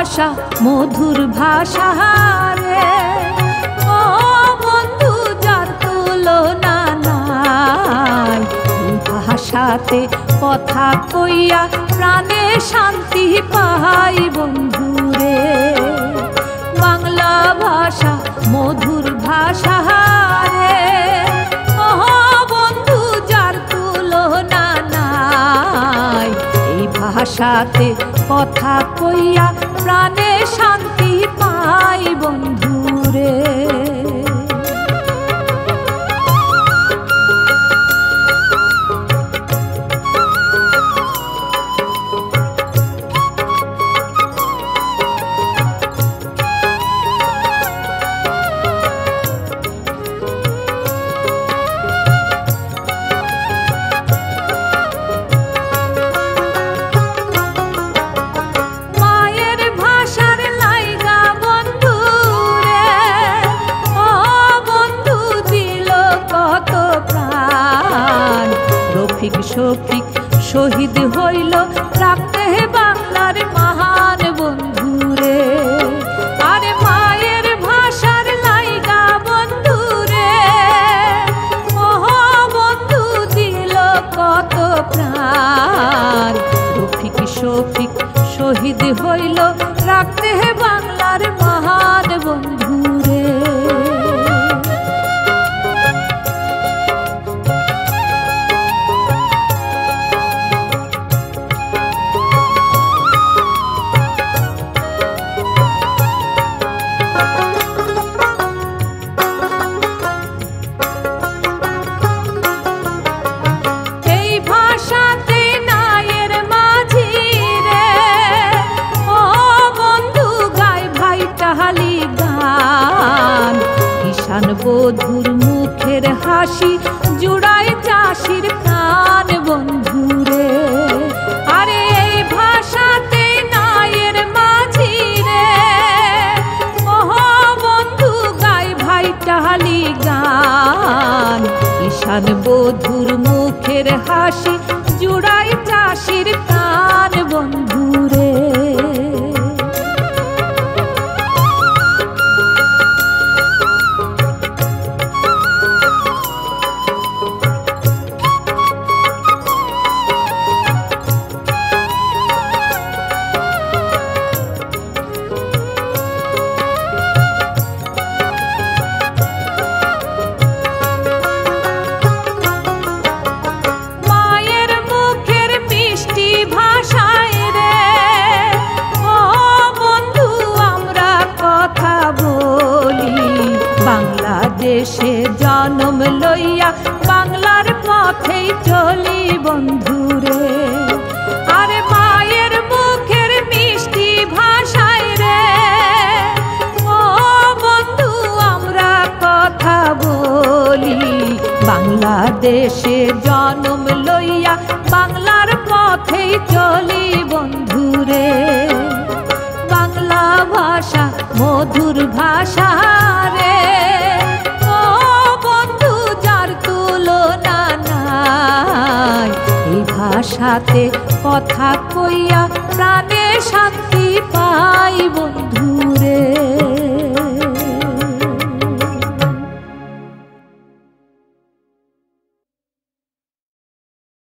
ভাষা মধুর ভাষা রে, ও বন্ধু যার তুলনা নাই। এই ভাষাতে কথা কইয়া প্রাণে শান্তি পাই বন্ধু রে। বাংলা ভাষা মধুর ভাষা রে, ও বন্ধু যার তুলনা নাই। এই ভাষাতে কথা কইয়া প্রাণে শান্তি পাই বন্ধু রে। শফিক শহীদ হইল রাখতে বাংলার মহান বন্ধু রে। আরে মায়ের ভাষার লাইগা বন্ধু রে, ও বন্ধু দিল কত প্রাণ। রফিক শফিক শহীদ হইল রাখতে বাংলার মহান বন্ধু রে। বধুর মুখের হাসি জুড়ায় চাষির প্রাণ বন্ধু রে। আরে এই ভাষাতে নায়ের মাঝি রে, ও বন্ধু গাই ভাই টাহালি গান। ঈশান বধুর মুখের হাসি জুড়ায় চাষির প্রাণ বন্ধু রে। বাংলাদেশে জন্ম লইয়া বাংলার পথেই চলি বন্ধু রে। আরে মায়ের মুখের মিষ্টি ভাষায় রে, ও বন্ধু আমরা কথা বলি। বাংলাদেশে জন্ম লইয়া বাংলার পথেই চলি বন্ধু রে। বাংলা ভাষা মধুর ভাষা রে, ও বন্ধু যার তুলনা নাই। এই ভাষাতে কথা কইয়া প্রাণে শান্তি পাই বন্ধু।